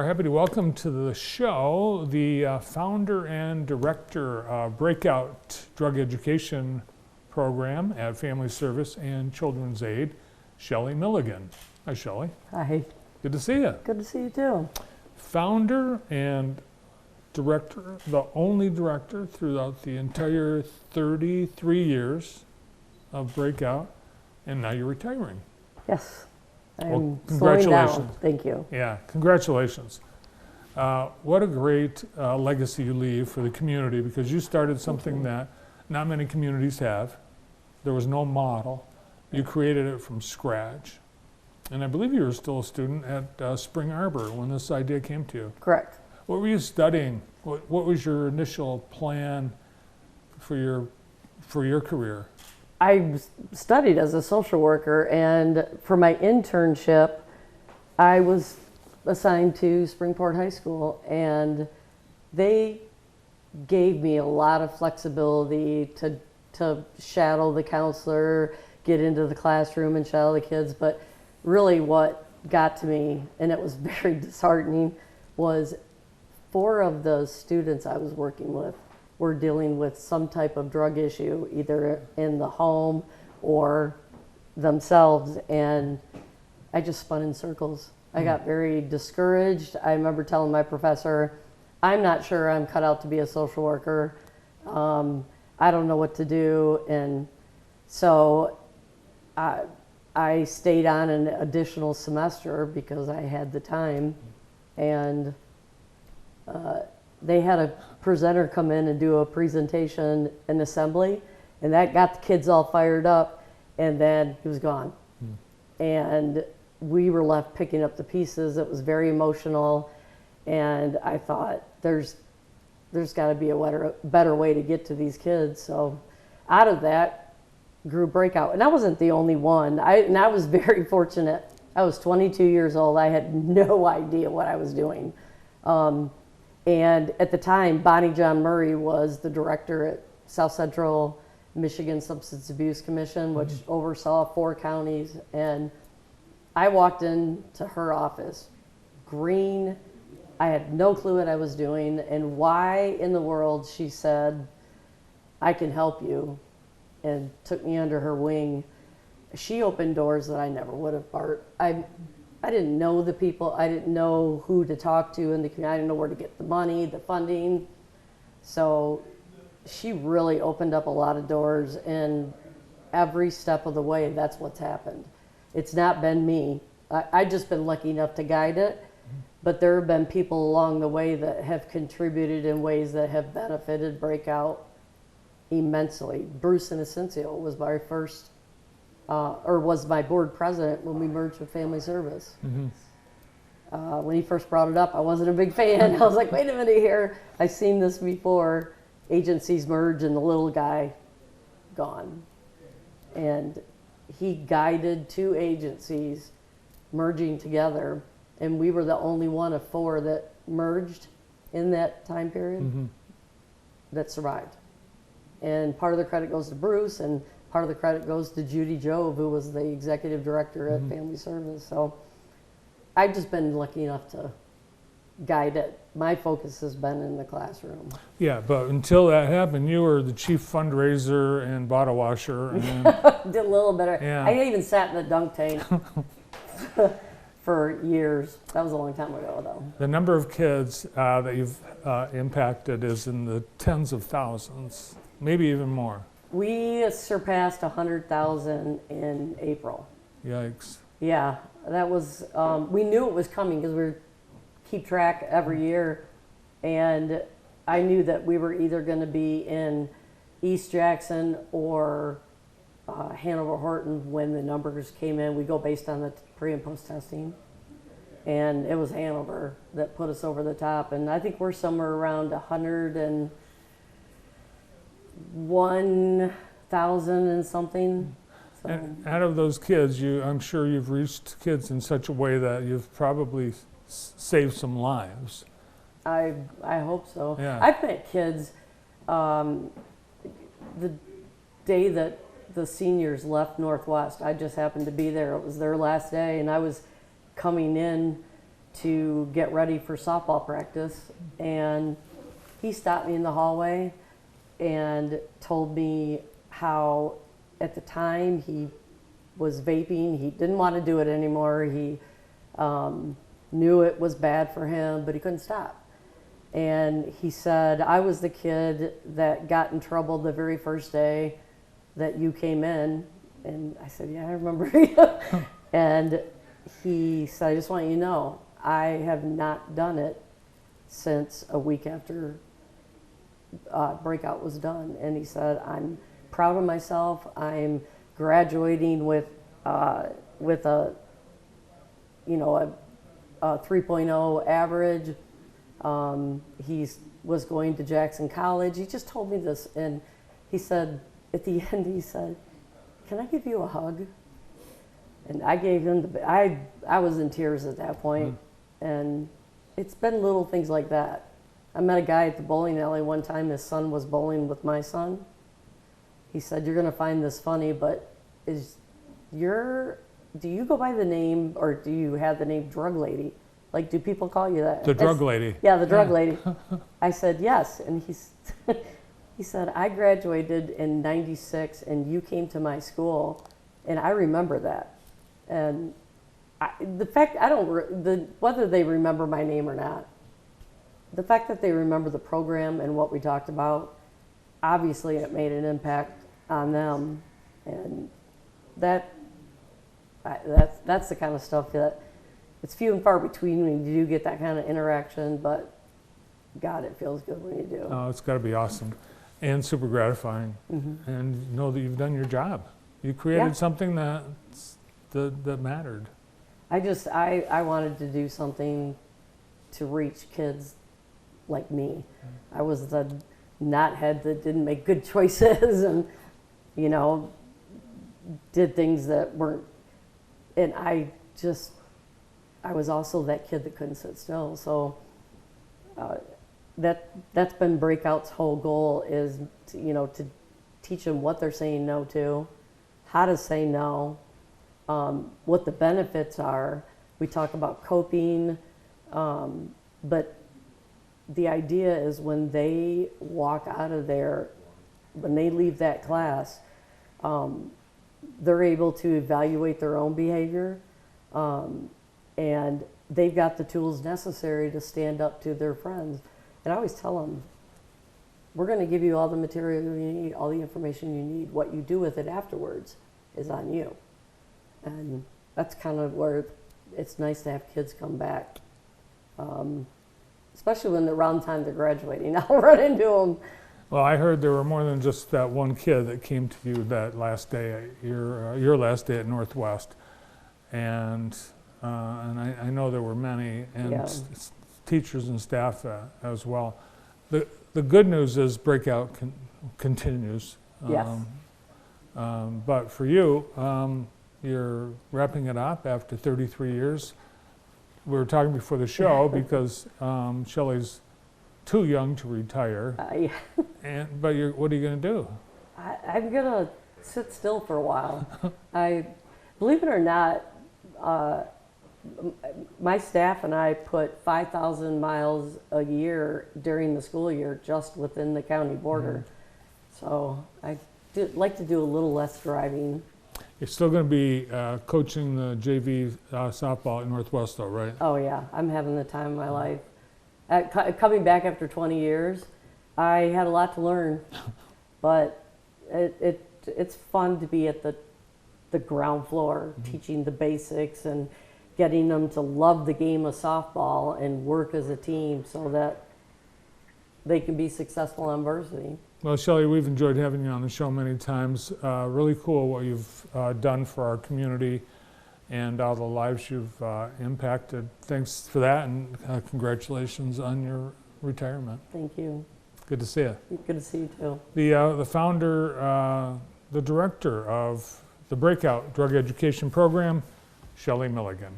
We're happy to welcome to the show the founder and director of Breakout Drug Education Program at Family Service and Children's Aid, Shelly Milligan. Hi, Shelly. Hi. Good to see you. Good to see you too. Founder and director, the only director throughout the entire 33 years of Breakout, and now you're retiring. Yes. Well, I'm slowing congratulations. down. Thank you. Yeah, congratulations. What a great legacy you leave for the community, because you started something that not many communities have. There was no model. You created it from scratch. And I believe you were still a student at Spring Arbor when this idea came to you. Correct. What were you studying? What was your initial plan for your career? I studied as a social worker, and for my internship, I was assigned to Springport High School, and they gave me a lot of flexibility to shadow the counselor, get into the classroom and shadow the kids. But really what got to me, and it was very disheartening, was 4 of the students I was working with were dealing with some type of drug issue, either in the home or themselves, and I just spun in circles. I got very discouraged. I remember telling my professor, I'm not sure I'm cut out to be a social worker. I don't know what to do. And so I stayed on an additional semester because I had the time. And they had a presenter come in and do a presentation in assembly, and that got the kids all fired up, and then he was gone. And we were left picking up the pieces. It was very emotional, and I thought there's got to be a better way to get to these kids. So out of that grew Breakout, and I wasn't the only one. I was very fortunate. I was 22 years old. I had no idea what I was doing. And at the time, Bonnie John Murray was the director at South Central Michigan Substance Abuse Commission, which oversaw 4 counties. And I walked into her office, green. I had no clue what I was doing and why in the world. She said, I can help you, and took me under her wing. She opened doors that I never would have, Bart. I didn't know the people. I didn't know who to talk to in the community. I didn't know where to get the money, the funding. So she really opened up a lot of doors, and every step of the way, that's what's happened. It's not been me. I've just been lucky enough to guide it, but there have been people along the way that have contributed in ways that have benefited Breakout immensely. Bruce Inocencio was my first was my board president when we merged with Family Service. When he first brought it up, I wasn't a big fan. I was like, wait a minute here. I've seen this before. Agencies merge and the little guy gone. And he guided 2 agencies merging together, and we were the only one of 4 that merged in that time period that survived. And part of the credit goes to Bruce, and part of the credit goes to Judy Jove, who was the executive director at Family Service. So I've just been lucky enough to guide it. My focus has been in the classroom. Yeah, but until that happened, you were the chief fundraiser and bottle washer. And Did a little better. Yeah. I even sat in the dunk tank for years. That was a long time ago, though. the number of kids that you've impacted is in the tens of thousands, maybe even more. We surpassed 100,000 in April. Yikes. Yeah, that was, we knew it was coming because we keep track every year. And I knew that we were either going to be in East Jackson or Hanover Horton when the numbers came in. We go based on the pre and post testing. And it was Hanover that put us over the top. And I think we're somewhere around 101,000 and something. So. And out of those kids, I'm sure you've reached kids in such a way that you've probably saved some lives. I hope so. Yeah. I've met kids the day that the seniors left Northwest. I just happened to be there. It was their last day, and I was coming in to get ready for softball practice, and he stopped me in the hallway and told me how at the time he was vaping. He didn't want to do it anymore. He knew it was bad for him, but he couldn't stop. And he said, I was the kid that got in trouble the very first day that you came in. And I said, yeah, I remember you. And he said, I just want you to know, I have not done it since a week after Breakout was done. And he said, I'm proud of myself. I'm graduating with a 3.0 average. He was going to Jackson College. He just told me this, and he said, at the end, he said, can I give you a hug? And I gave him I was in tears at that point. And it's been little things like that. I met a guy at the bowling alley one time. His son was bowling with my son. He said, you're going to find this funny, but do you go by the name, or do you have the name Drug Lady? Like, do people call you that? The drug lady. Yeah, the drug lady. I said, yes. And he said, I graduated in '96 and you came to my school, and I remember that. And whether they remember my name or not, the fact that they remember the program and what we talked about, obviously it made an impact on them. And that's the kind of stuff that it's few and far between when you do get that kind of interaction, but God, it feels good when you do. Oh, it's got to be awesome and super gratifying. And know that you've done your job. You created something that mattered. I wanted to do something to reach kids like me. I was the knothead that didn't make good choices and, did things that weren't, and I was also that kid that couldn't sit still. So that's been Breakout's whole goal, is to teach them what they're saying no to, how to say no, what the benefits are. We talk about coping, but the idea is when they walk out of there, when they leave that class, they're able to evaluate their own behavior, and they've got the tools necessary to stand up to their friends. And I always tell them, we're going to give you all the material you need, all the information you need. What you do with it afterwards is on you. And that's kind of where it's nice to have kids come back, especially when around the time they're graduating. I'll run into them. Well, I heard there were more than just that one kid that came to you that last day, your last day at Northwest, and I know there were many, and teachers and staff as well. The good news is Breakout continues. Yes. But for you, you're wrapping it up after 33 years. We were talking before the show because Shelly's too young to retire. But what are you going to do? I'm going to sit still for a while. Believe it or not, my staff and I put 5,000 miles a year during the school year just within the county border. So I like to do a little less driving. You're still going to be coaching the JV softball at Northwest, though, right? Oh yeah, I'm having the time of my life. Coming back after 20 years, I had a lot to learn, but it's fun to be at the ground floor, teaching the basics and getting them to love the game of softball and work as a team so that they can be successful on varsity. Well, Shelly, we've enjoyed having you on the show many times. Really cool what you've done for our community and all the lives you've impacted. Thanks for that, and congratulations on your retirement. Thank you. Good to see you. Good to see you too. The founder, the director of the Breakout Drug Education Program, Shelly Milligan.